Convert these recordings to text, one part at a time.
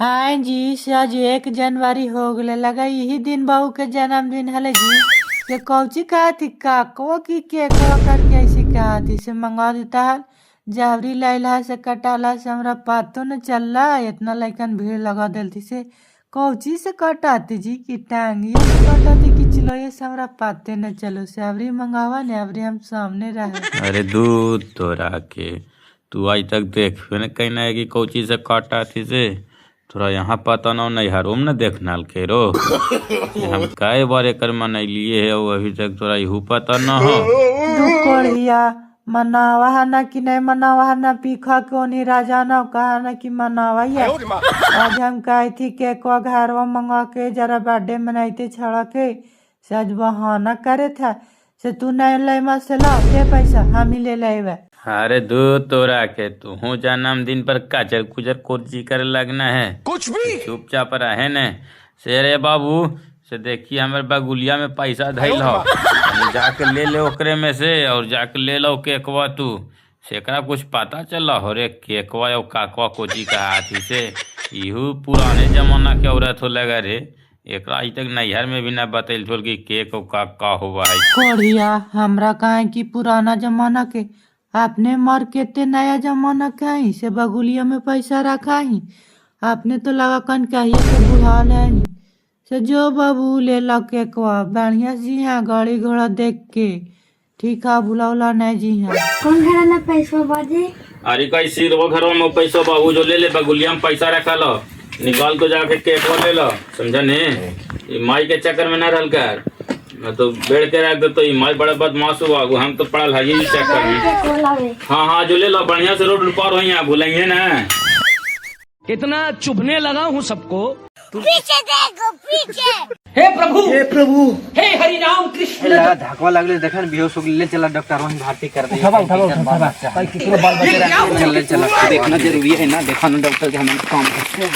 हाँ जी, से आज 1 जनवरी हो गले लगा यही दिन बहू के जन्मदिन हले जी। ये कौची कहा थी काको की केकवा करके ऐसी कहा थी से मंगा देता है। जावरी लैला से कटाला से हमरा पातो न चलला इतना लइकन भीड़ लगा देलती से कौची से कटाती जी की टांगिए से कटाती कि चलो ये से हमरा पाते न चलो से अवरी मंगावा ने अवरी हम सामने रहे। अरे दूध तोरा के तू आज तक देख न कहीं ना है कि कोची से काटा थी से थोड़ा यहाँ पता न नहीं हरोम न देखना के रो हम कई बार एकर मनैलिए है और अभी तक तोरा यहू पता न हो। दुकोड़िया मनावा है ना कि नहीं मनावा है ना पीखा क्यों नहीं राजा ना कहा ना कि मनावा ही है। आज हम कही थी केकवा घरवा मंगा के जरा बर्थडे मनाते छड़ा के से आज बहाना करे था से तू नहीं ले से ला दे पैसा हम ही ले लेवे। अरे दूध तोरा के तू हूँ जन्मदिन पर काचर कुचर कोर्ची करे लगना है कुछ भी चुपचाप रहे न से रे बाबू से देखिए हमारे बगुलिया में पैसा धैल हो जाके ले ले ओकरे में से और जाके ले लो केकवा तू से एकरा कुछ पता चला हो रे केकवा और काकवा कोची का हाथी से इहू पुराने जमाना के औरत हो लगा रे एकरा आज तक नैहर में भी ना बतैल छोड़ कि केक और का हुआ है। कोड़िया हमरा कहे कि पुराना जमाना के आपने मर केते नया जमाना के ही से बगुलिया में पैसा रखा ही आपने तो लगा कन कहिए के बुढ़ा ले से जो बाबू ले लो केकवा बढ़िया जी हाँ गाड़ी घोड़ा देख के ठीक है बुला उला नहीं जी हाँ। कौन घर ना पैसा बाजे अरे कैसी रो घर में पैसा बाबू जो ले ले बगुलिया में पैसा रखा लो निकाल को जाके केकवा ले लो समझा ने माई के चक्कर में ना रहल कर मैं तो बेड़ के रख दे तो माई बड़ा बदमाश हुआ हम तो पढ़ल है ही चक्कर में। हाँ हाँ जो ले लो बढ़िया से रोड पार हो यहाँ भूलेंगे ना इतना चुभने लगा हूँ सबको। पीछे देखो पीछे हे प्रभु हे हरि राम कृष्ण लगा धक्का लगले देखन बेहोश हो ले चला डॉक्टर वहीं भर्ती कर दे उठा भाई कितनो बाल बच्चा चल चला देखना जरूरी है ना देखा ना डॉक्टर के हमें काम करते हैं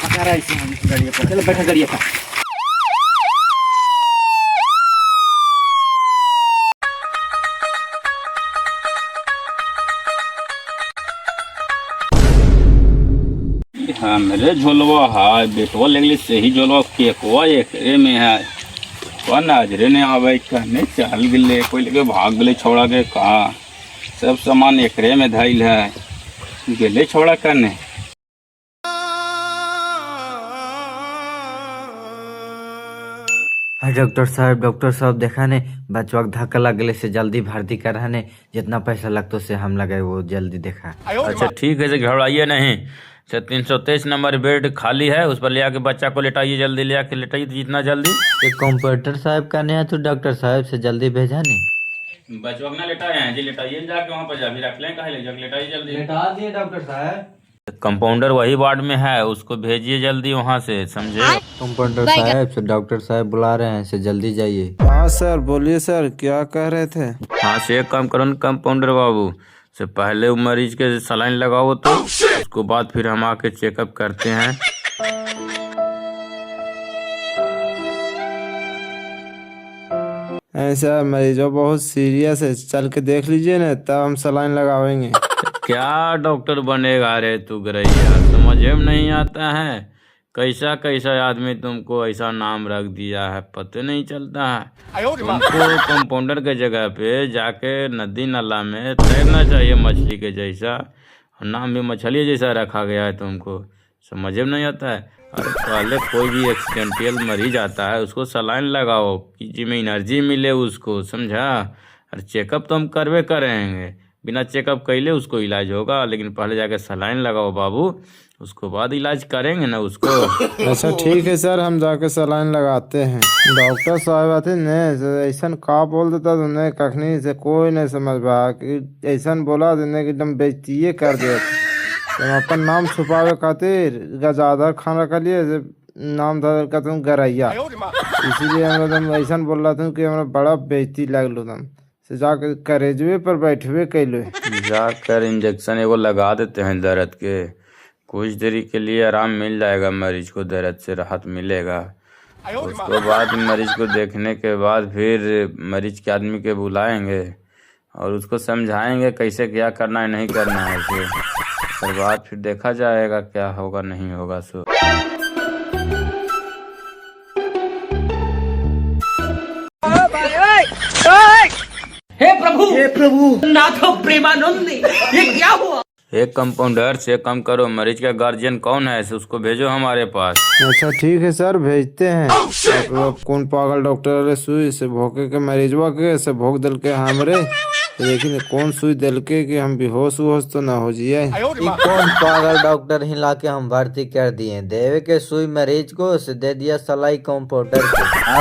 अगर ऐसे गाड़ी पर चलो बैठा गाड़ी पर। हाँ मेरे झोलवा है बेटवा लगले से ही झोलवा केकवा एकरे में है कौन नजरे ने आवे कहने चल गए कोई लेके भाग गए छोड़ा के कहा सब सामान एकरे में धैल है गेले छोड़ा करने। डॉक्टर साहब देखा ने बचवा के धक्का लगले से जल्दी भर्ती करा ने जितना पैसा लगता से हम लगे वो जल्दी देखा। अच्छा ठीक है घबराइए नहीं से 323 नंबर बेड खाली है उस पर ले आके बच्चा को लेटाइए जल्दी ले आके लेटाइए जितना जल्दी। कंप्यूटर साहब का नहीं है तो डॉक्टर साहब से जल्दी भेजा नहीं बचवा ना लेटाए हैं जी लेटाइए जाके वहाँ पर जाके रख लें कहे ले जाके लेटाइए जल्दी लेटा दिए डॉक्टर साहब। कंपाउंडर वही वार्ड में है उसको भेजिए जल्दी वहाँ से समझे। कंपाउंडर साहब से डॉक्टर साहब बुला रहे हैं से जल्दी जाइए। हाँ सर बोलिए सर क्या कह रहे थे। हाँ से एक काम करो कंपाउंडर बाबू से पहले मरीज के सलाइन लगाओ तो उसको बाद फिर हम आके चेकअप करते हैं। ऐसा मरीजों बहुत सीरियस है चल के देख लीजिए ना तब हम सलाइन लगावेंगे। क्या डॉक्टर बनेगा रे तू गरैया समझ में नहीं आता है कैसा कैसा आदमी तुमको ऐसा नाम रख दिया है पता नहीं चलता है। तुमको कंपाउंडर के जगह पे जाके नदी नाला में तैरना चाहिए मछली के जैसा नाम भी मछली जैसा रखा गया है तुमको समझ में नहीं आता है। अरे पहले कोई भी एक्सीडेंटल मरीज आता है उसको सलाइन लगाओ कि जिसमें एनर्जी मिले उसको समझा। और चेकअप तो हम करवे करेंगे बिना चेकअप कैले उसको इलाज होगा लेकिन पहले जाके सलाइन लगाओ बाबू उसको बाद इलाज करेंगे ना उसको। अच्छा ठीक है सर हम जाके सलाइन लगाते हैं। डॉक्टर साहब आते ने ऐसा का बोल देता तुमने कखनी से कोई नहीं समझ पा कि ऐसा बोला देने की एकदम बेइज्जती कर दे तुम अपन नाम छुपावे खातिर गजाधर खान रख लिए नाम धर का तुम गरैया इसीलिए हम तुम ऐसा बोल रहा था कि हमारा बड़ा बेइज्जती लगलो तुम से जाकर करेजवे पर बैठवे कैलो जाकर इंजेक्शन एगो लगा देते हैं दर्द के कुछ देरी के लिए आराम मिल जाएगा मरीज को दर्द से राहत मिलेगा। उसके बाद मरीज को देखने के बाद फिर मरीज के आदमी के बुलाएंगे और उसको समझाएंगे कैसे क्या करना है नहीं करना है। पर बाद फिर देखा जाएगा क्या होगा नहीं होगा। सो हे प्रभु नाथ प्रेमानंद ये क्या हुआ। एक कंपाउंडर से कम करो, मरीज का गार्जियन कौन है उसको भेजो हमारे पास। अच्छा ठीक है सर, भेजते हैं। आप कौन पागल डॉक्टर रे सुई से भोके के मरीजवा के से भोग दल के हमरे, लेकिन कौन सुई दल के कि हम बेहोश वोश तो ना हो जाए। ई कौन पागल डॉक्टर हिला के हम भर्ती कर दिए, देवे के सुई मरीज को से दे दिया सलाई कंपाउंडर को।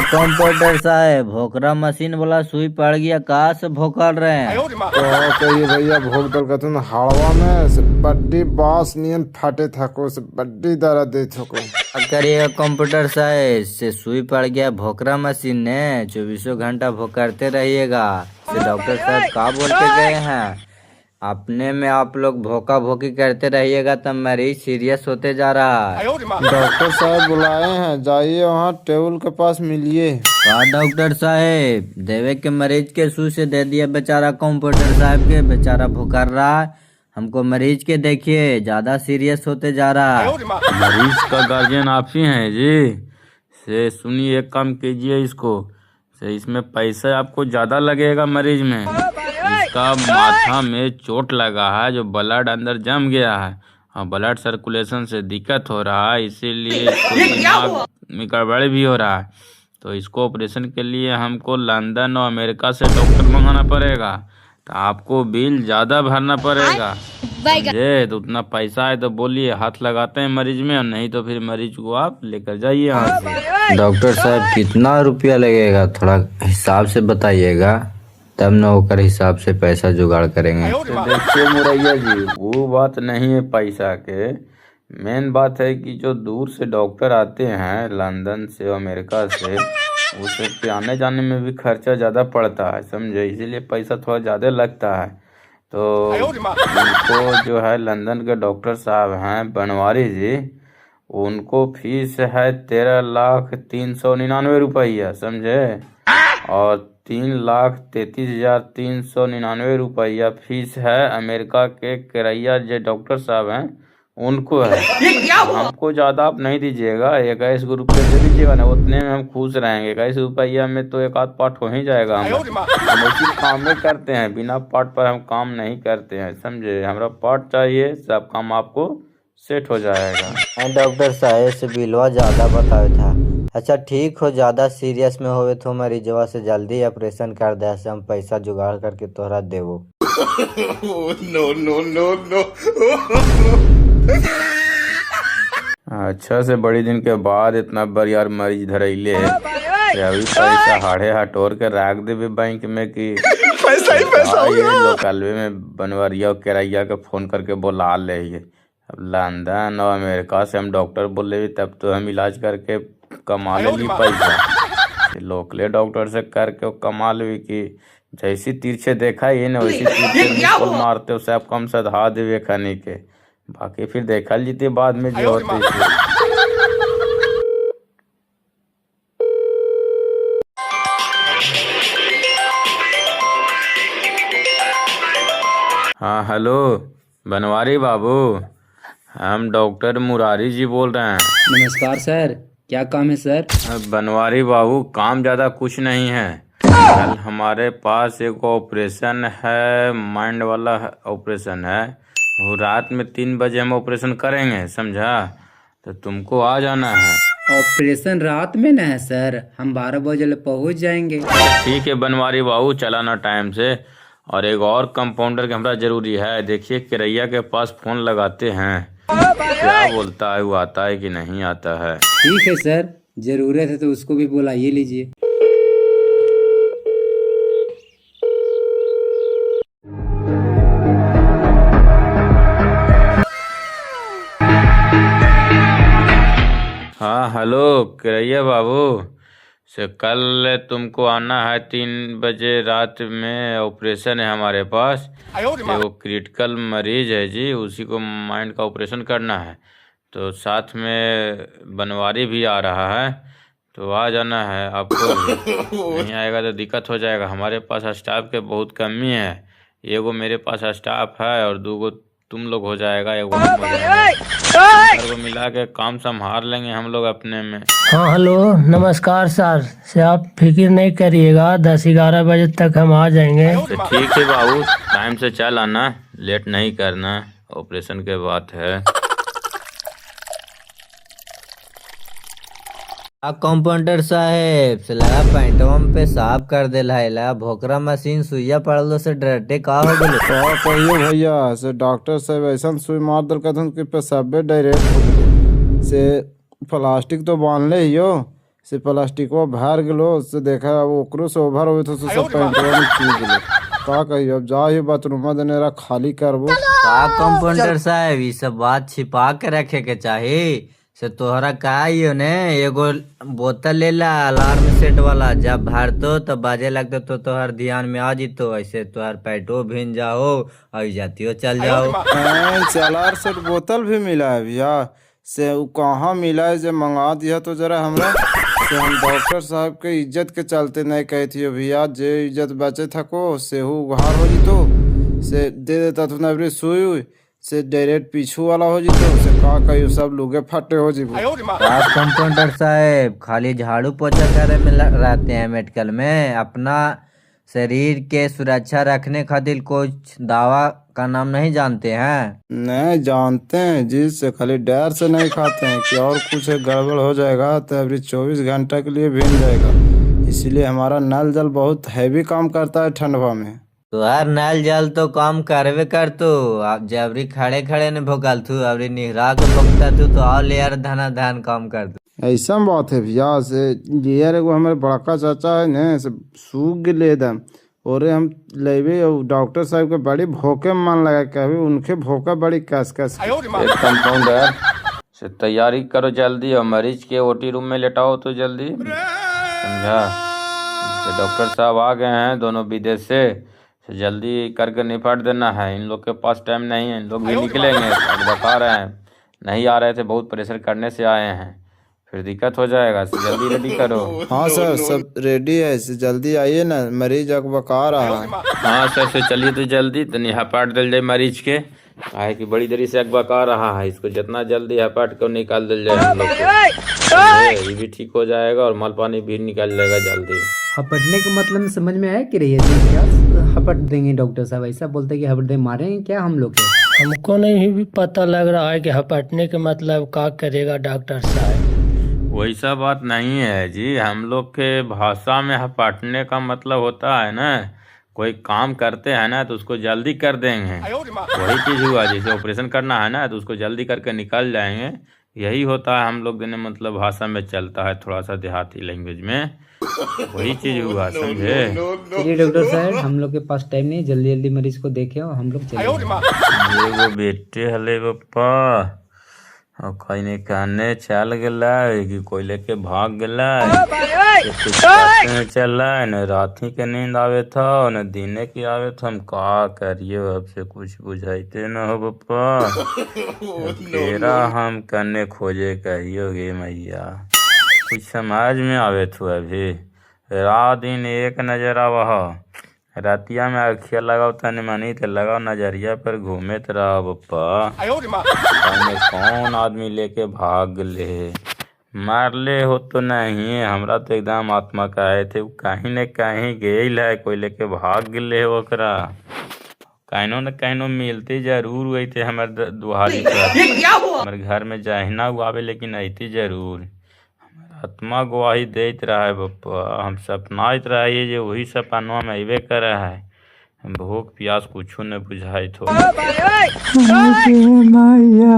कंपाउंडर साहब भोकरा मशीन वाला सुई पड़ गया, कहाँ से भोकल रहे हैं? तो कहिए भैया भोग दल का तुम हाड़वा में से बड्डी बांस नियन फाटे थको से बड्डी दर्द दे थको। करिएगा कंप्यूटर साहब से सुई पड़ गया भोकरा मशीन ने, 24 घंटा भोकरते रहिएगा। से डॉक्टर साहब का बोल के गए हैं, अपने में आप लोग भोका भोकी करते रहिएगा तब मरीज सीरियस होते जा रहा है। डॉक्टर साहब बुलाए हैं, जाइए वहाँ टेबल के पास मिलिए। का डॉक्टर साहब देवे के मरीज के सुई से दे दिया बेचारा कंप्यूटर साहब के, बेचारा भुकर रहा है। हमको मरीज के देखिए ज्यादा सीरियस होते जा रहा है। मरीज का गार्जियन आप ही हैं जी। से सुनिए, एक काम कीजिए इसको से, इसमें पैसा आपको ज़्यादा लगेगा मरीज में। इसका माथा में चोट लगा है, जो ब्लड अंदर जम गया है और ब्लड सर्कुलेशन से दिक्कत हो रहा है, इसीलिए इसको दिमाग में गड़बड़ भी हो रहा है। तो इसको ऑपरेशन के लिए हमको लंदन और अमेरिका से डॉक्टर मंगाना पड़ेगा, तो आपको बिल ज़्यादा भरना पड़ेगा। समझे? तो उतना पैसा है तो बोलिए, हाथ लगाते हैं मरीज में, और नहीं तो फिर मरीज को आप लेकर जाइए यहाँ से। डॉक्टर साहब कितना रुपया लगेगा थोड़ा हिसाब से बताइएगा, तब न होकर हिसाब से पैसा जुगाड़ करेंगे। तो देखिए मुरैया जी, वो बात नहीं है पैसा के, मेन बात है कि जो दूर से डॉक्टर आते हैं लंदन से अमेरिका से, उसके आने जाने में भी खर्चा ज़्यादा पड़ता है, समझे? इसीलिए पैसा थोड़ा ज़्यादा लगता है। तो उनको जो है लंदन के डॉक्टर साहब हैं बनवारी जी, उनको फीस है 13,399 रुपया, समझे? और 3,33,399 रुपया फीस है अमेरिका के किरैया जो डॉक्टर साहब हैं उनको है। हमको ज़्यादा आप नहीं दीजिएगा, 21 रुपये दे दीजिएगा ना, उतने में हम खुश रहेंगे। 21 रुपया में तो एक आध पार्ट हो ही जाएगा। हम उसी काम में करते हैं, बिना पार्ट पर हम काम नहीं करते हैं, समझे? हमारा पार्ट चाहिए, सब काम आपको सेट हो जाएगा। डॉक्टर साहब से बिलवा ज्यादा बताया था। अच्छा ठीक हो, ज्यादा सीरियस में होवे तो मरीजवा से जल्दी ऑपरेशन कर दे, से हम पैसा जुगाड़ करके तोहरा देवो। अच्छा से बड़ी दिन के बाद इतना बरियार मरीज धरैले है, अभी पैसा हाड़े हटोर के रख देवे बैंक में कि पैसा ही पैसा हो गया। लोकलवे में बनवरिया और किरैया के फोन करके बुला ले। अब लंदन और अमेरिका से हम डॉक्टर बोले तब तो हम इलाज करके कमा ले पैसा। लोकले डॉक्टर से करके कमा ले कि जैसी तिरछे देखा ये ना वैसी तिरछे मारते हो, सब कम सधा देवे खाने के, बाकी फिर देखा जीते बाद में जो होते। हाँ हेलो बनवारी बाबू, हम डॉक्टर मुरारी जी बोल रहे हैं। नमस्कार सर, क्या काम है सर? बनवारी बाबू काम ज़्यादा कुछ नहीं है, कल हमारे पास एक ऑपरेशन है, माइंड वाला ऑपरेशन है, वो रात में 3 बजे हम ऑपरेशन करेंगे, समझा? तो तुमको आ जाना है। ऑपरेशन रात में न है सर, हम 12 बजे पहुंच जाएंगे। ठीक है बनवारी बाबू, चलाना टाइम से। और एक और कंपाउंडर के हमारा जरूरी है, देखिए किरैया के पास फोन लगाते हैं, क्या बोलता है, वो आता है कि नहीं आता है। ठीक है सर, जरूरत है तो उसको भी बुलाइए लीजिए। हाँ हेलो किरैया बाबू, से कल तुमको आना है 3 बजे रात में, ऑपरेशन है हमारे पास। वो क्रिटिकल मरीज है जी, उसी को माइंड का ऑपरेशन करना है, तो साथ में बनवारी भी आ रहा है, तो आ जाना है आपको। नहीं आएगा तो दिक्कत हो जाएगा, हमारे पास स्टाफ के बहुत कमी है, एगो मेरे पास स्टाफ है और 2 तुम लोग हो जाएगा, एक वो हम हो जाएगा। सर को मिला के काम संभाल लेंगे हम लोग अपने में। हाँ हेलो नमस्कार सर से आप फिक्र नहीं करिएगा, 10-11 बजे तक हम आ जाएंगे। तो ठीक है बाबू, टाइम से चल आना, लेट नहीं करना, ऑपरेशन के बात है। कंपाउंडर साहेब से लगा पैंटवा में पेशाब कर देला है, लगा भोकरा मशीन सुइया पड़लो से डरते का हो गेलो। क्या कहियो भैया से डॉक्टर साहब ऐसा सुई मार दल कहथुन कि पेशाबे डायरेक्ट हो गेलो। से प्लास्टिक तो बांधले हियो, से प्लास्टिकवा भर गेलो, से देखा ओकरो से ओभर होवे तो सब पैंटवा में चुभ गेलो। का कहियो अब जाहियो बाथरूम देनेरा खाली करबो। का कंपाउंडर साहब ई सब बात छिपा के रखे के चाही। से तोहरा का यो ने एगो बोतल ले ला अलार्म सेट वाला, जब भरतो तो बाजे लगतो तो तोहर ध्यान में आ जितो, ऐसे तोहर पैटो भिन जाओ और जातियो चल जाओ। चलार सेट बोतल भी मिला है भैया, से उ कहाँ मिला है जे मंगा दिया तो जरा हमरा। से हम डॉक्टर साहब के इज्जत के चलते नहीं कहती भैया, जे इज्जत बचे थको से उघार हो जितो, से दे देता तू नबरी सुई हुई से डायरेक्ट पीछू वाला हो जितो। से का कहियो सब लोगे फटे हो जीबो। आप कंपाउंडर साहब खाली झाड़ू पोछा करे में रहते हैं मेडिकल में, अपना शरीर के सुरक्षा रखने खातिर कुछ दवा का नाम नहीं जानते हैं? नहीं जानते हैं जी, से खाली डर से नहीं खाते हैं कि और कुछ गड़बड़ हो जाएगा तो अभी 24 घंटा के लिए भीन जाएगा। इसीलिए हमारा नल जल बहुत हैवी काम करता है ठंडवा में। तो यार नल जल तो काम करवे कर तू, आप जबरी खड़े खड़े ने भोकल तू, अबरी निहरा के भोगता तू तो और लेयर धना धन काम कर तू। ऐसा बात है भैया, से ये एगो हमारे बड़का चाचा है ने, से सूख गए एकदम, और हम लेवे और डॉक्टर साहब के बड़ी भोके में मन लगा के, अभी उनके भोका बड़ी कस कस। एक कंपाउंडर से तैयारी करो जल्दी, और मरीज के ओटी रूम में लेटाओ तो जल्दी, समझा। तो डॉक्टर साहब आ गए हैं दोनों विदेश से, जल्दी करके निपट देना है। इन लोग के पास टाइम नहीं है, इन लोग भी निकलेंगे, अब बता रहे हैं नहीं आ रहे थे, बहुत प्रेशर करने से आए हैं, फिर दिक्कत हो जाएगा, जल्दी रेडी करो। हाँ सर सब रेडी है, जल्दी आइए ना, मरीज अकबका रहा है। हाँ सर चलिए तो जल्दी तो हपाट दिल जाए मरीज के, काहे कि बड़ी देरी से अकबका रहा है, इसको जितना जल्दी हपाट को निकाल दिल जाए हम लोग को, ये भी ठीक हो जाएगा और माल पानी भी निकाल जाएगा जल्दी। हपटने का मतलब में समझ में आया कि रही है क्या हपट देंगे डॉक्टर साहब? ऐसा बोलते कि हपट दे मारेंगे क्या हम लोग के? हमको नहीं भी पता लग रहा है कि हपटने के मतलब का करेगा डॉक्टर साहब। वैसा बात नहीं है जी, हम लोग के भाषा में हपाटने का मतलब होता है ना, कोई काम करते हैं ना तो उसको जल्दी कर देंगे, वही चीज़ हुआ। जैसे ऑपरेशन करना है ना तो उसको जल्दी करके निकल जाएंगे, यही होता है हम लोग देने मतलब भाषा में चलता है, थोड़ा सा देहाती लैंग्वेज में, वही चीज़ हुआ, समझे। चलिए डॉक्टर साहब हम लोग के पास टाइम नहीं, जल्दी जल्दी मरीज को देखे और हम लोग चले। ये वो बेटे हले पप्पा और कहीं कहने चल गला कि कोई लेके भाग गला, चल रहा है न रात ही के नींद आवे था न दिने की आवे था, हम का करिए अब से कुछ बुझाइते न हो पप्पा, तेरा हम करने खोजे कहियो गे मैया, कुछ समझ में आवे थो अभी, रात दिन एक नजर आवा, रातिया में अखिया लगाओ तने मनी ते लगाओ नजरिया पर घूमे तो रहा पप्पा, कौन आदमी लेके भाग ले, मार ले हो तो नहीं, हमरा तो एकदम आत्मा कहे थे कहीं न कहीं गेल है, कोई लेके भाग ले ओकरा, कहीं न कहीं मिलते जरूर हुई थे हमारे दुहारी पर, हमारे घर में जहना हुआवे लेकिन अती जरूर, आत्मा गवाही देत रहा है बप्पा, हम सपनाइत रहिए जे वही सपनवा में अबे कर है, भूख प्यास कुछ न बुझाई थो। मैया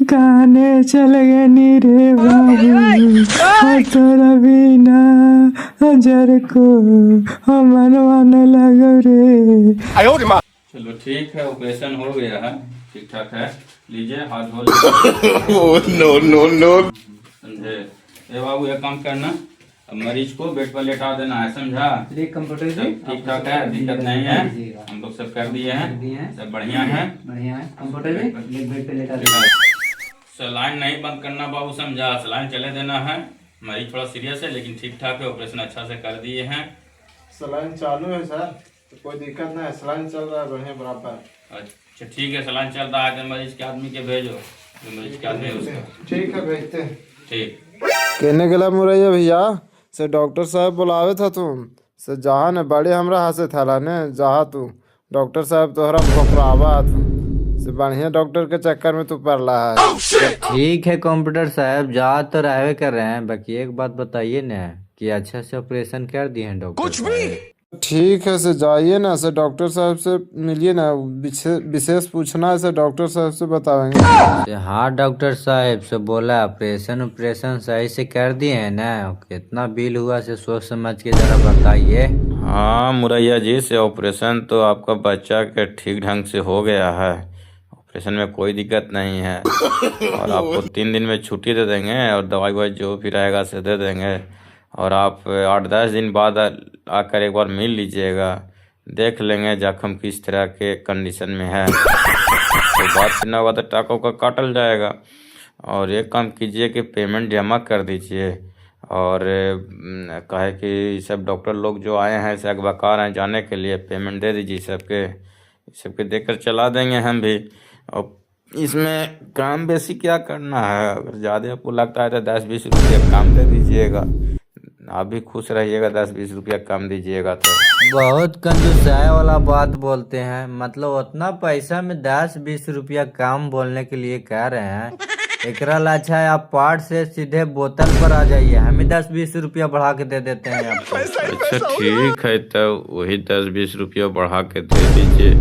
काने चल गनी रे बाबू, तोरा बिना अजर को मनवा न लगो रे। चलो ठीक है, ऑपरेशन हो गया है, ठीक ठाक है, लीजिए हाथ धो लीजिए। समझे। ए बाबू एक काम करना, अब मरीज को बेड पर लेटा देना है, समझा। कंप्यूटर ठीक ठाक है, दिक्कत नहीं है, हम लोग सब कर दिए हैं, सब बढ़िया है, कंप्यूटर बेड पे लेटा सलाइन नहीं बंद करना बाबू, समझा, सलाइन चले देना है, मरीज थोड़ा सीरियस है लेकिन ठीक ठाक है, ऑपरेशन अच्छा से कर दिए हैं। सलाइन चालू है सर, तो कोई दिक्कत नहीं है, सलाइन चल रहा है बढ़िया बराबर। अच्छा ठीक है, सलाइन चल रहा है तो मरीज के आदमी के भेजो, जो मरीज के आदमी है उसका। ठीक है भेजते हैं। ठीक। कहने गेला मुरैया भैया से डॉक्टर साहब बुलावे था तुम से जहा ने बड़ी हमरा हाथ से थाला ने जहा तू डॉक्टर साहब तोहरा भोकरावा तू से बढ़िया डॉक्टर के चक्कर में तू पड़ रहा है। ठीक है कंप्यूटर साहब, जा तो रहवे कर रहे हैं, बाकी एक बात बताइए ना कि अच्छा से ऑपरेशन कर दिए हैं डॉक्टर कुछ भी? ठीक है से जाइए ना से डॉक्टर साहब से मिलिए ना, विशेष पूछना है से डॉक्टर साहब से बतावेंगे। हाँ डॉक्टर साहब से बोला ऑपरेशन सही से कर दिए हैं ना, कितना बिल हुआ से सोच समझ के जरा बताइए। हाँ मुरैया जी, से ऑपरेशन तो आपका बच्चा के ठीक ढंग से हो गया है, ऑपरेशन में कोई दिक्कत नहीं है और आपको 3 दिन में छुट्टी दे देंगे और दवाई ववाई जो भी रहेगा से दे देंगे और आप 8-10 दिन बाद आकर एक बार मिल लीजिएगा, देख लेंगे जख्म किस तरह के कंडीशन में है, तो बात करना होगा तो टाका का काटल जाएगा। और एक काम कीजिए कि पेमेंट जमा कर दीजिए और कहे कि सब डॉक्टर लोग जो आए हैं सब बकार हैं जाने के लिए, पेमेंट दे दीजिए सबके देकर चला देंगे हम भी। और इसमें काम बेसी क्या करना है, अगर ज़्यादा आपको लगता है तो 10-20 रुपया कम दे दीजिएगा, आप भी खुश रहिएगा। 10-20 रुपया कम दीजिएगा तो बहुत कंजूसाई वाला बात बोलते हैं, मतलब उतना पैसा में 10-20 रुपया कम बोलने के लिए कह रहे हैं। एकरा ला अच्छा है आप पार्ट से सीधे बोतल पर आ जाइए, हमें 10-20 रुपया बढ़ा के दे देते हैं आपको। अच्छा ठीक है, तो वही 10-20 रुपया बढ़ा के दे दीजिए,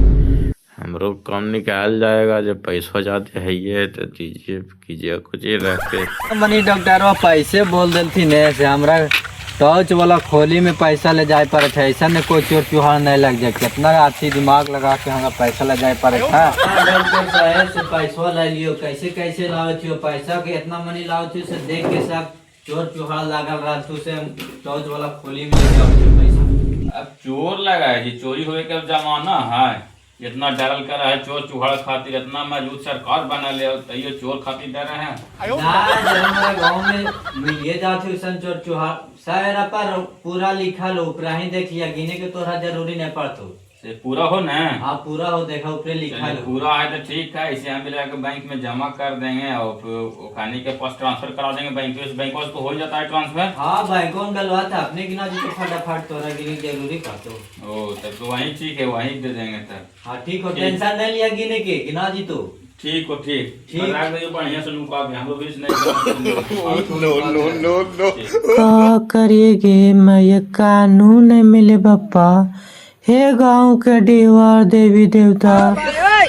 हमरो कम निकाल जाएगा। जब पैसा जाते है ये तो दीजिए कीजिए कुछ ही रहते मनी डॉक्टर पैसे बोल देती ने से हमरा टॉर्च वाला खोली में पैसा ले जाए पड़े थे, ऐसा ने कोई चोर चुहार नहीं लग जाए, कितना अच्छी दिमाग लगा के हमारा पैसा ले जाए पड़े था। डॉक्टर साहब से पैसा ले लियो, कैसे कैसे लाओ थियो पैसा के इतना मनी लाओ थियो से देख के सब चोर चुहार लागल रहा तू से टॉर्च वाला खोली में ले जाओ थियो पैसा। अब चोर लगा है जी, चोरी हुए का जमाना है, जितना डरल कर है चोर चुहाड़ खातिर, इतना मजबूत सरकार बना ले और तैयो चोर खातिर डर है। हमारे गाँव में मिलिए जाते उसन चोर चुहार सारा पर पूरा लिखा लो, ऊपर ही देख लिया, गिने के तोरा जरूरी नहीं पड़तो से पूरा हो ना। हाँ पूरा हो, देखा ऊपर लिखा लो। पूरा है तो ठीक है, इसे हम लेकर बैंक में जमा कर देंगे और फिर खाने के पास ट्रांसफर करा देंगे बैंक से, बैंक तो हो जाता है ट्रांसफर। हाँ बैंकों में डलवा था अपने गिना जी तो फटाफट तोरा गिने जरूरी पड़तो। ओ तब तो वही ठीक है, वही दे देंगे तब। हाँ ठीक हो, टेंशन नहीं लिया गिने के गिना जी तो ठीक हो ठीक रख दीजिए बढ़िया से लुका के, हम लोग भी का करिएगे मैं, ये कानून नहीं मिले बप्पा। हे गांव के देवर देवी देवता,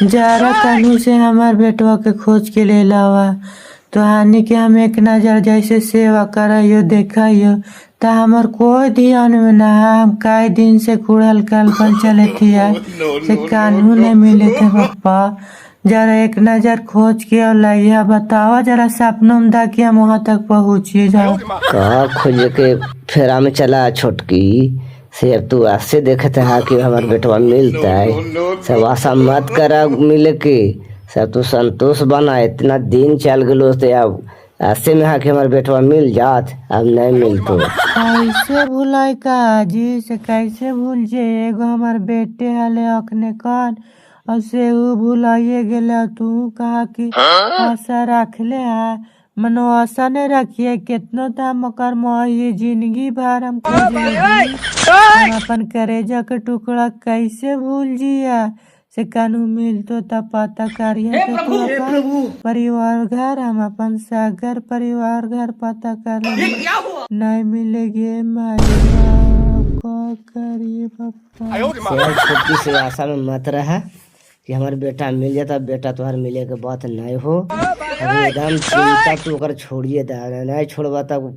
जरा कानून से हमार बेटवा के खोज के ले लावा, तो हानि के हम एक नजर जैसे सेवा कराइयो देखाइयो, तो हमार कोई ध्यान में ना है, हम कई दिन से कुड़ल कल्पन चले थी से कानून नहीं मिले थे पप्पा, जरा एक नजर खोज के और लाइया बतावा, जरा सपनों में ताकि हम वहाँ तक पहुँचिए जाओ। कहा खोज के फेरा में चला छोटकी से, अब तू ऐसे देखते है कि हमारे बेटवा मिलता है, सब आशा मत करा मिले के, सब तू संतोष बना, इतना दिन चल गलो तो अब ऐसे में है कि हमारे बेटवा मिल जात, अब नहीं मिलतो। कैसे भुलाई का जी से, कैसे भूल जे, एगो हमार बेटे हले अखने कान और से ऊ भुलाइए गेला, तू कहा कि आशा रख ले है, मनो आशा नहीं रखिए, कितनो दाम मकर ये जिंदगी भर हम हम अपन करेजा के टुकड़ा कैसे भूल जिया से, कानू मिलतो तब पता करिए तो तू अपन परिवार घर, हम अपन सागर परिवार घर पता कर नहीं मिलेगे करिए पापा। छोटी से आशा में मत रहा कि हमारे बेटा मिल जाता, बेटा तुम्हारे मिले के बात नहीं हो, एकदम चिंता तू कर छोड़िए दा, नहीं छोड़वा तब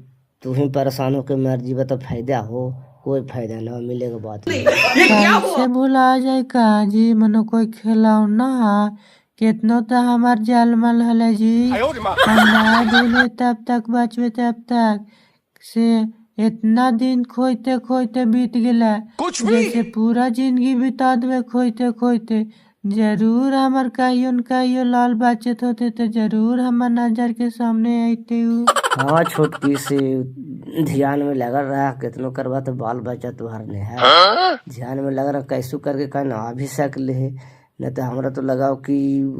तू ही परेशान होकर मर जीवा तो फायदा हो, कोई फायदा ना मिले के बात नहीं। कैसे भुला जाए का जी, मनो कोई खिलौना है, कितनो तो हमार जलमल हले जी, हम ना भूले तब तक बचवे तब तक से, इतना दिन खोते खोते बीत गया, जैसे पूरा जिंदगी बिता दे खोते खोते, जरूर हमार कहियो न कहियो लाल बचत होते तो जरूर हमार नजर के सामने आते हूँ। हाँ छोटकी से ध्यान में लगा रहा, कितनो करवा तो बाल बच्चा तुहार ने है, ध्यान में लगा रहा, कैसू करके कहना अभी सकले है, नहीं तो हमरा तो लगाओ कि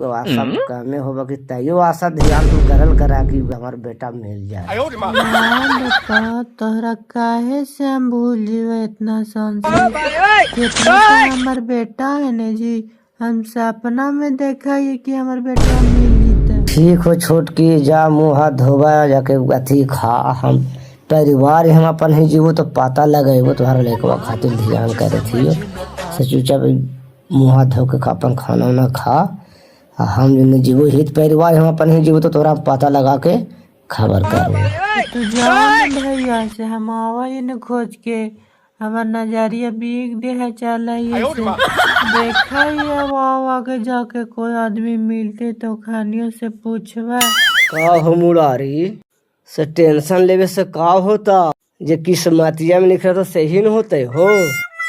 आशा कामे होगा कि तैयो आशा ध्यान तू करल करा कि हमार बेटा मिल जाए। बता तोहरा काहे से हम भूल जीवे इतना संशय कितना तो हमार बेटा है ने जी। हम सपना में देखा ये कि हमार बेटा मिल जीते। ठीक हो छोटकी, जा मुँह हाथ धोबा जाके अथी खा। हम परिवार हम अपन ही जीवो तो पता लगेबो तुम्हारा लड़कवा खातिर ध्यान करे थी से चुपचाप मुँह हाथ धो के अपन खाना वाना खा। हम जो जीवो हित परिवार हम अपन ही जीवो तो तोरा पता लगा के खबर करो। तो जान भैया से हम आवा न खोज के हमार नजरिया बिक दे है चला देखा ही अब आगे जाके कोई आदमी मिलते तो खानियों से पूछवा। का हो मुरारी से टेंशन लेवे से का होता? जे किस्मतिया में लिख रहा तो सही न होते हो,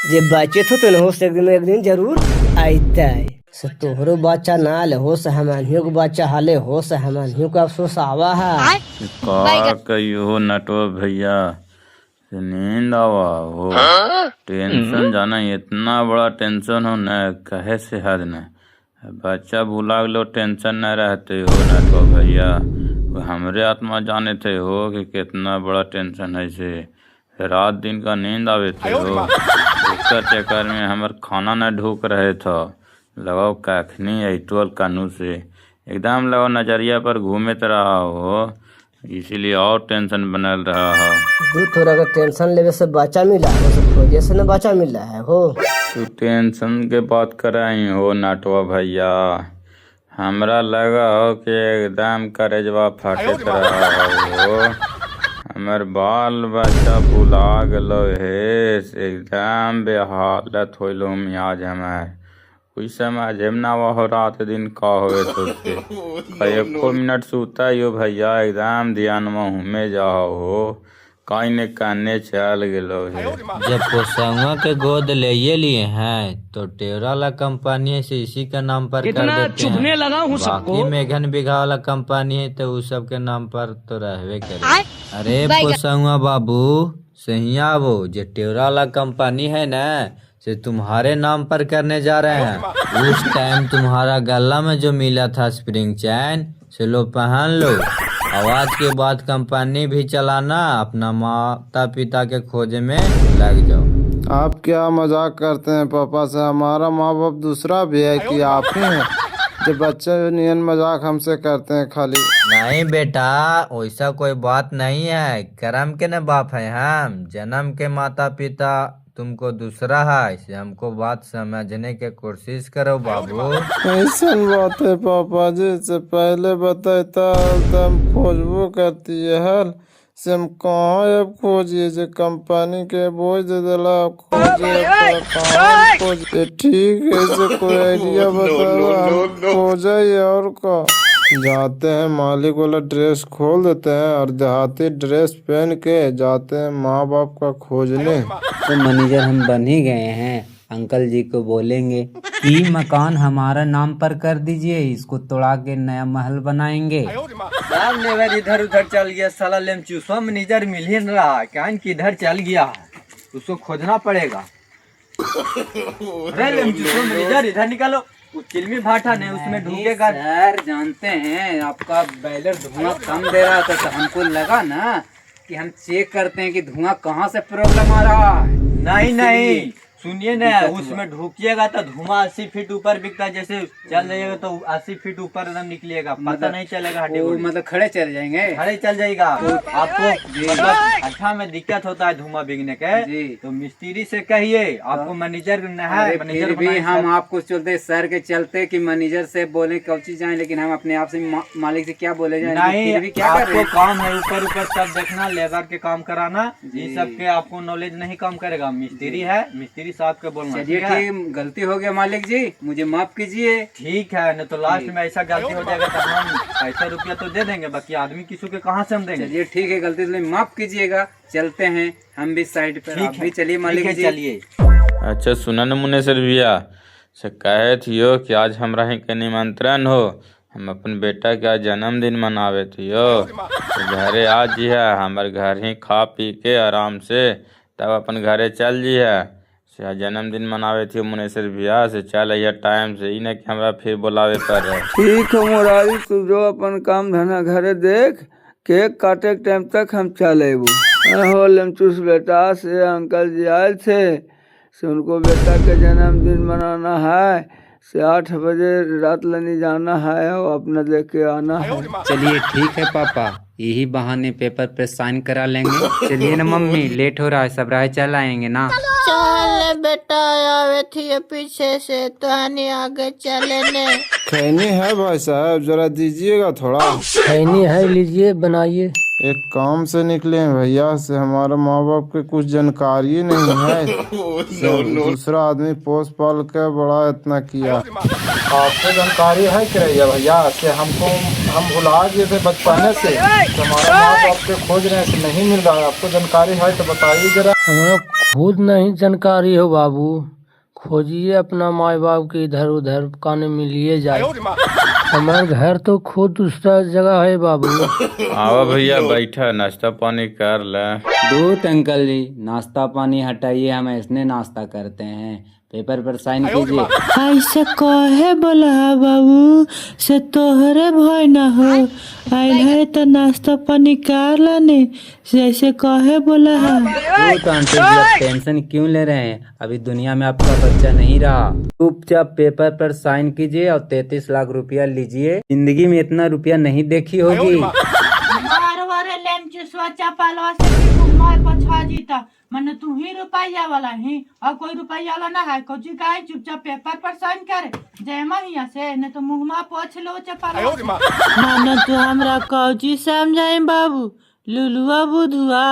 जे बचत होते न हो से एक दिन जरूर आते। से तोहरो बच्चा ना ले हो से हमनियों को बच्चा हाले हो से हमनियों को अफसोस आवा है। का कहियो नटो भैया से नींद आवा हो टेंशन जाना इतना बड़ा टेंशन हो न कहे से हद न बच्चा भुला लो टेंशन न रहते हो नटो भैया। हमरे आत्मा जाने थे हो कि कितना बड़ा टेंशन है से रात दिन का नींद आवे थे हो। इसका चक्कर में हमार खाना न ढूक रहे था लगाओ कखनी ऐटोल कानू से एकदम लगाओ नजरिया पर घूमते रहा हो इसीलिए और टेंशन बनल रहा हो। तू थोड़ा का टेंशन लेवे से बच्चा मिला है से खोजे से न बच्चा मिला है हो। तू टेंशन के बात कराई हो नाटवा भैया हमरा लगा हो कि एकदम करेजवा फटत रहा हो। हमार बाल बच्चा भुला गलो है एकदम बेहालत होइलो मियाज हमार कोई समझ ना हो रात दिन का होवे तो एको मिनट सूता यो भैया एकदम ध्यान में जाओ हो कहीं ने काने चल गेलो है। जब पोसंगा के गोद ले ये लिए हैं तो टेवराला कंपनी है से इसी का नाम पर कर देते चुभने हैं। लगा हूँ सबको। बाकी मेघन बिघा वाला कंपनी है तो उस सब के नाम पर तो रहवे करे। अरे पोसंगा बाबू सहिया वो जो टेवराला कंपनी है ना से तुम्हारे नाम पर करने जा रहे हैं। उस टाइम तुम्हारा गला में जो मिला था स्प्रिंग चैन से लो पहन लो। आवाज के बाद कंपनी भी चलाना अपना माता पिता के खोज में लग जाओ। आप क्या मजाक करते हैं पापा से? हमारा माँ बाप दूसरा भी है कि आप ही हैं जो बच्चे नियन मजाक हमसे करते हैं खाली? नहीं बेटा वैसा कोई बात नहीं है। कर्म के न बाप है हम जन्म के माता पिता तुमको दूसरा है इसे हमको बात समझने की कोशिश करो बाबू। ऐसा बात है पापा जी से पहले बताता तो हम खोजबो करती है हल से हम कहाँ अब खोजिए जो कंपनी के बोझ दे दिला खोजे कहाँ खोजे। ठीक है से कोई आइडिया बताओ खोजे और का जाते हैं मालिक वाला ड्रेस खोल देते हैं और देहाती ड्रेस पहन के जाते हैं माँ बाप का खोजने। तो मैनेजर हम बन ही गए हैं। अंकल जी को बोलेंगे कि मकान हमारा नाम पर कर दीजिए इसको तोड़ा के नया महल बनाएंगे। सब नेवर इधर उधर चल गया साला लेमचूसवा मैनेजर मिल ही नहीं रहा क्या किधर चल गया उसको खोजना पड़ेगा। अरे लेमचूसवा मैनेजर इधर निकालो चिलमी भाटा नहीं उसमें ढूंढेगा। सर जानते हैं आपका बैलर धुआं कम दे रहा था तो हमको लगा ना कि हम चेक करते हैं कि धुआं कहाँ से प्रॉब्लम आ रहा है। नहीं सुनिए ना उसमें ढूकिएगा तो धुआं 80 फीट ऊपर बिकता है जैसे चल जाइएगा तो 80 फीट ऊपर एकदम निकलिएगा पता नहीं चलेगा। मतलब खड़े चल जाएंगे। खड़े चल जाएगा आपको मतलब अच्छा में दिक्कत होता है धुआं बिकने के तो मिस्त्री से कहिए आपको मैनेजर है। फिर भी हम आपको चलते सर के चलते कि मैनेजर से बोले कौची जाए लेकिन हम अपने आप से मालिक से क्या बोले जाए। नहीं भी क्या आपको काम है ऊपर ऊपर सब देखना लेबर के काम कराना ये सब के आपको नॉलेज नहीं काम करेगा। मिस्त्री है मिस्त्री साहब के बोलना। चलिए ठीक गलती हो गया मालिक जी मुझे माफ कीजिए। ठीक है न तो लास्ट में ऐसा गलती हो जाएगा तो हम पैसा रुपया तो दे देंगे बाकी आदमी किसी के कहाँ से हम देंगे। चलिए ठीक है गलती से माफ कीजिएगा। चलते हैं हम भी साइड पर आप भी चलिए मालिक जी। चलिए अच्छा सुना न मुनेसर भैया से कहे थियो कि आज हमरा ही के निमंत्रण हो हम अपन बेटा का जन्मदिन मनावे थियो तो घरे आ जी है हमारे घर ही खा पी के आराम से तब अपन घरे चल जी है से जन्मदिन मनावे थे मुनेसर भैया से चल अइया टाइम से, ही ना कि हमरा फिर बुलावे पर रहे। ठीक है मुरारी, तू जो अपन काम धंधा घरे देख, केक काटे के टाइम तक हम चल अबू। हो लमचूस बेटा से अंकल जी आए थे, से उनको बेटा के जन्मदिन मनाना है, से 8 बजे रात लनी जाना है और अपना देख के आना है। चलिए ठीक है पापा, यही बहाने पेपर पे साइन करा लेंगे। चलिए ना मम्मी, लेट हो रहा है, सब राह चल आएंगे ना। चल बेटा, आवे थी पीछे से तो हनी आगे चले ने। खैनी है भाई साहब, जरा दीजिएगा थोड़ा। खैनी है, लीजिए बनाइए। एक काम से निकले हैं भैया, से हमारे माँ बाप के कुछ जानकारी नहीं है। दूसरा आदमी पोस पाल के बड़ा इतना किया। आपको जानकारी है क्या भैया, से हम भुला गए थे बचपने से, हमारे माँ बाप के खोज रहे से नहीं मिल रहा है। आपको जानकारी है तो बताइए जरा। हमारा खुद नहीं जानकारी हो बाबू, खोजिए अपना माँ बाप के इधर उधर, काने मिलिए जाए। हमारा घर तो खुद दूसरा जगह है बाबू। आओ भैया बैठा, नाश्ता पानी कर ले। दूध अंकल जी, नाश्ता पानी हटाइए, हम ऐसने नाश्ता करते हैं। पेपर पर साइन कीजिए। ऐसे कहे बोला है बाबू, से तोहरे भय न हो, आइल है तो नाश्ता पानी कर लाने, से ऐसे कहे बोला है। दूध आंटी जी, आप टेंशन क्यों ले रहे हैं, अभी दुनिया में आपका बच्चा नहीं रहा। चुपचाप पेपर पर साइन कीजिए और 33 लाख रुपया लीजिए। जिंदगी में इतना रुपया नहीं देखी होगी। मैंने तू ही रुपया वाला ही और कोई रुपया वाला ना है। कोची का है, चुपचाप पेपर पर साइन करे जयमा हिया से, नहीं तो मुँहमा पोछ लो चपाल। मानो तू हमरा कोची समझाए बाबू, लुलुआ बुधुआ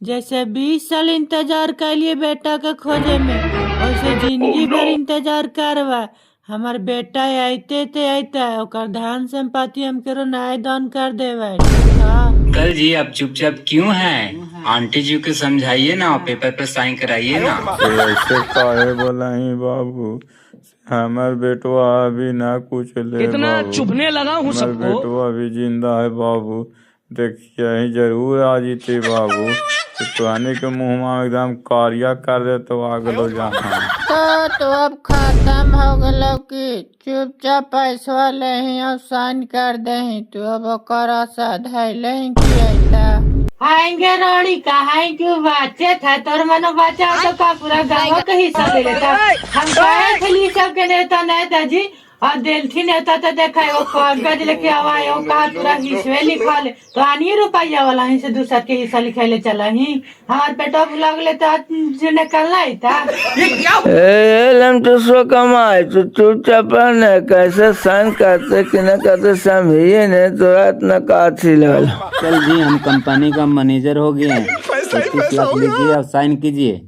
जैसे 20 साल इंतजार कर लिए बेटा के खोजे में, वैसे जिंदगी भर इंतजार करवा। हमार बेटा आते ते आते ओकर धान संपत्ति हम करो न्याय दान कर देवे। अंकल जी, आप चुपचाप क्यों हैं? आंटी जी को समझाइए ना, पेपर पर साइन कराइए ना। ऐसे काहे बोला ही बाबू, हमार बेटवा अभी ना कुछ ले। कितना चुभने लगा हूँ सबको। बेटवा अभी जिंदा है बाबू, देखिए ही जरूर आ जीते बाबू। तुआने के मुँह में एकदम कारिया कर दे तो आग लो जहाँ। तो अब खत्म हो गलो कि चुपचाप पैसा ले ही और साइन कर दे ही, तू अब करा साधा ले ही किया आएंगे रोड़ी कहाँ क्यों बाचे था तोर मनो बचा तो का पूरा गाँव का हिस्सा ले लेता। हम कहे थे सब के नेता नेता जी और दिलथी नेता तो देखा वो कागज लेके आवा वो कहा पूरा हिस्से लिखा ले, तो आनी रुपया वाला ही से दूसरा के हिस्सा लिखे ले चला ही। हमारे पेटो लग ले तो निकलना ही था। लमचूसो कमाए तो चुपचाप ने कैसे साइन करते कि न करते समझिए ने, तो इतना काथी लेवल। चल जी, हम कंपनी का मैनेजर हो गए हैं। 33 लाख लीजिए और साइन कीजिए।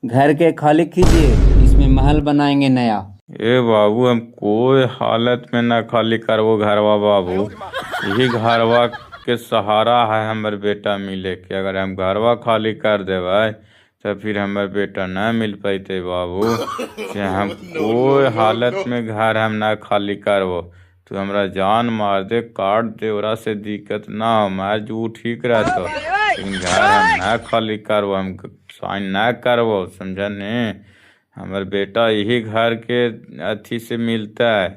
घर के खाली कीजिए, इसमें महल बनाएंगे नया। ए बाबू, हम कोई हालत में ना खाली करवो घरवा बाबू, यही घरवा के सहारा है हमारे बेटा मिले के। अगर हम घरवा खाली कर देवे तो फिर हमारे बेटा ना मिल पाते बाबू। से हम कोई हालत में घर हम ना खाली करवो, तो हमरा जान मार दे काट दे, ओरा से दिक्कत ना हो, मैं जू ठीक रहता, लेकिन घर हम ना खाली करवो, हम साइन ना करवो, समझने। हमारे बेटा यही घर के अथी से मिलता है,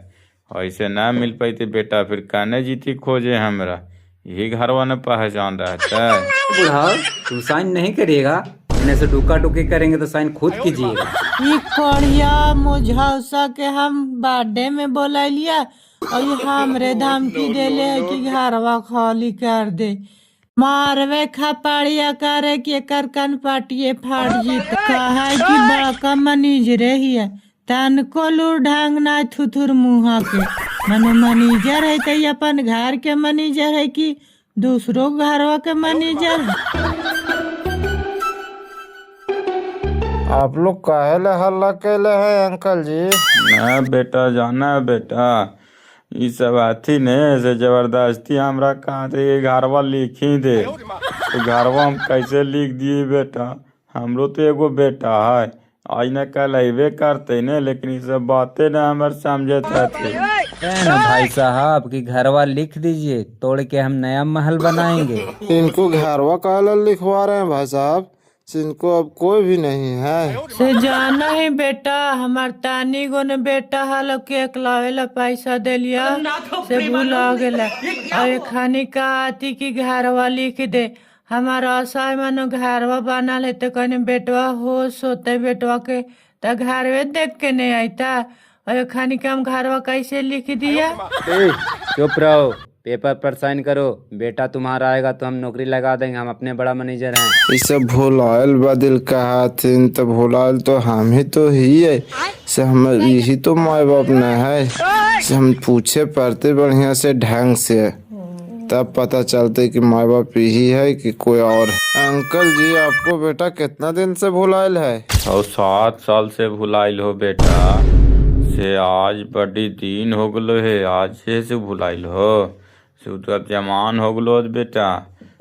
ऐसे ना मिल पाते बेटा फिर कहने जीती खोजे, हमरा यही घरवा ने पहचान रहता है। बुढ़ा, तू साइन नहीं करिएगा, इन्हें से डुका डुकी करेंगे तो साइन खुद कीजिएगा। ये कड़िया मुझौसा के हम बर्थडे में बोला लिया और ये हमरे धमकी दे ले कि घरवा खाली कर दे, मारवे खपड़िया करे कि कर कन पाटिए फाड़ जीत। कहा कि बड़का मनीजरे ही है, तन को लूर ढंग ना थुथुर मुहा के। मने मनीजर है तो अपन घर के मनीजर है कि दूसरों घरवा के मनीजर है। आप लोग काहे ले हल्ला कैले हैं अंकल जी? ना बेटा, जाना है बेटा, ये सब अथी ने से जबरदस्ती हमरा कहा थे ये घरवा लिखी दे, तो घरवा हम कैसे लिख दिए बेटा। हमरो तो एगो बेटा है, आज न कल अबे करते ने, लेकिन ये सब बातें न हमारे समझे थे ना भाई साहब कि घरवा लिख दीजिए, तोड़ के हम नया महल बनाएंगे। इनको घरवा काहे लिखवा रहे हैं भाई साहब? इनको अब कोई भी नहीं है। से जाना ही बेटा हमार तानी गो ने बेटा हालो केक लावेला पैसा देलिया से भूला गेला और खानी का आती की घरवा लिख दे हमारा असहाय मानो घरवा बना लेते कहने बेटवा होश होते बेटवा के तो घरवे देख के नहीं आईता और खानी का हम घरवा कैसे लिख दिया। चुप रहो, पेपर पर साइन करो। बेटा तुम्हारा आएगा तो हम नौकरी लगा देंगे, हम अपने बड़ा मैनेजर हैं। इसे भुलायल बदिल कहा थीन तो भुलायल तो हम ही तो ही है से हम यही तो माँ बाप न है से हम पूछे पढ़ते बढ़िया से ढंग से तब पता चलते कि माँ बाप यही है कि कोई और। अंकल जी आपको बेटा कितना दिन से भुलायल है? और 7 साल से भुलाइल हो बेटा से आज बड़ी दिन हो गलो है आज से भुलाइल हो से तो अब जमान हो गलो बेटा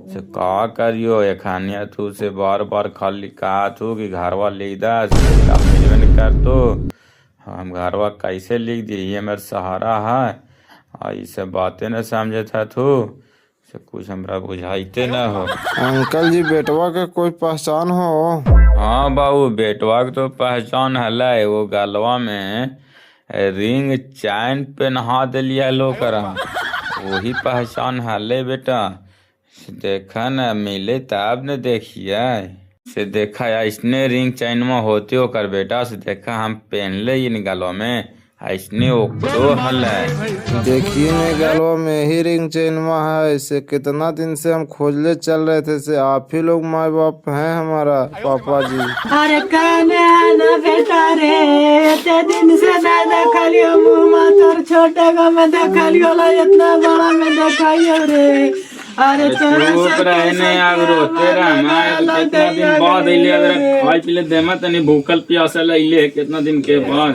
से का करियो एखानिया तू से बार बार खाली कहा तू कि घरवा लिख दा मिलवन कर तो हम घरवा कैसे लिख दी ये मेरा सहारा है ये सब बातें न समझे था तू से कुछ हमरा बुझाइते न हो। अंकल जी बेटवा के कोई पहचान हो? हाँ बाबू बेटवा के तो पहचान है वो गलवा में रिंग चैन पे नहा दिलिया लोग वही पहचान है बेटा से देखा न मिले तब न देखिए से देखा इसने रिंग चैन में होते हो कर बेटा से देखा हम पहन ले इन गलों में इसने ओकरो हल है। देखिए ने गलवा में ही रिंग चैन में है से कितना दिन से हम खोजले चल रहे थे से आप ही लोग माँ बाप हैं हमारा पापा जी। अरे कहने आना बेटा रे इतने दिन से ना देखा लियो मुँह तोर छोटे का में देखा लियो ला इतना बड़ा में देखा लियो रे। अरे चुप रहने आग रोते रह मैं कितना दिन बाद अइले अगर खाए पीले देमा तनी भूखल प्यासल अइले कितना दिन के बाद।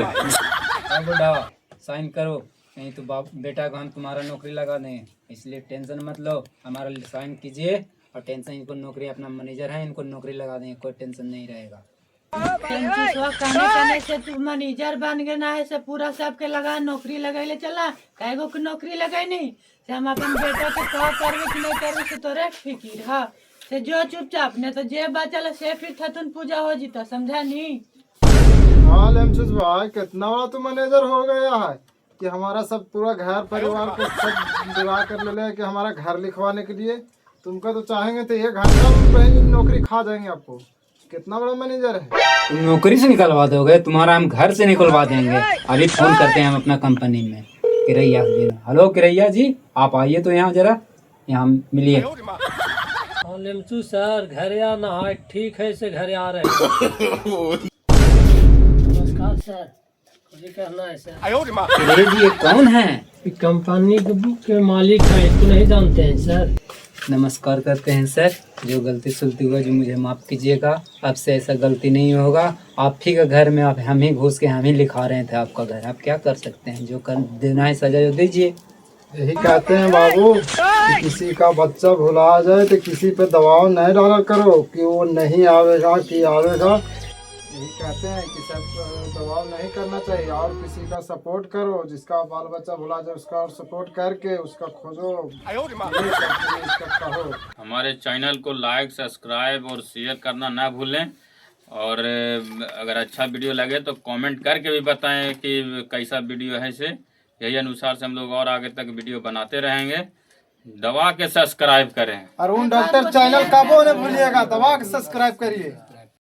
साइन करो, नहीं तो बाप बेटा को हम तुम्हारा नौकरी लगा दें, इसलिए टेंशन मत लो। हमारा साइन कीजिए और टेंशन इनको नौकरी, अपना मैनेजर है इनको नौकरी लगा देंगे, कोई टेंशन नहीं रहेगा। कहने से तू मैनेजर बन गए ना है से पूरा सबके लगा नौकरी लगाइले चला कईगो की नौकरी लगाई नहीं से हम अपन बेटा के कहा करवे कि नहीं करवे से तोरे फिकिर है से जो चुपचाप ने तो जे बचल से फिर थतुन पूजा हो जीता समझा नहीं। हाँ लेमचूस भाई कितना बड़ा तो मैनेजर हो गया है कि हमारा सब पूरा घर परिवार को सब विवाह कर ले कि हमारा घर लिखवाने के लिए तुमका तो चाहेंगे तो 1 घंटा में नौकरी खा जाएंगे आपको। कितना बड़ा मैनेजर है। तुम नौकरी से निकलवा दोगे, तुम्हारा हम घर से निकलवा देंगे। अभी फोन करते हैं हम अपना कंपनी में किरैया से देना। हेलो किरैया जी आप आइए तो यहाँ जरा, यहाँ मिलिए। लेमचू सर घर आना है, ठीक है से घर आ रहे हैं। नमस्कार सर, मुझे कहना है सर। किरैया जी ये कौन है? कंपनी के मालिक है, इसको नहीं जानते हैं सर। नमस्कार करते हैं सर, जो गलती सुलती हुआ जो मुझे माफ़ कीजिएगा, अब से ऐसा गलती नहीं होगा। आप ही का घर में आप हम ही घुस के हम ही लिखा रहे थे आपका घर, आप क्या कर सकते हैं, जो कर देना है सजा जो दीजिए। यही कहते हैं बाबू कि किसी का बच्चा भुला जाए तो किसी पे दबाव नहीं डाला करो कि वो नहीं आवेगा कि आवेगा। यही कहते हैं कि सब दबाव नहीं करना चाहिए और किसी का सपोर्ट करो, जिसका बाल बच्चा भुला जाए उसका और सपोर्ट करके उसका खोजो, उसका कहो। हमारे चैनल को लाइक सब्सक्राइब और शेयर करना ना भूलें और अगर अच्छा वीडियो लगे तो कमेंट करके भी बताएं कि कैसा वीडियो है से, यही अनुसार से हम लोग और आगे तक वीडियो बनाते रहेंगे। दबा के सब्सक्राइब करें। अरुण डॉक्टर चैनल कबो न भूलिएगा, दबा के सब्सक्राइब करिए।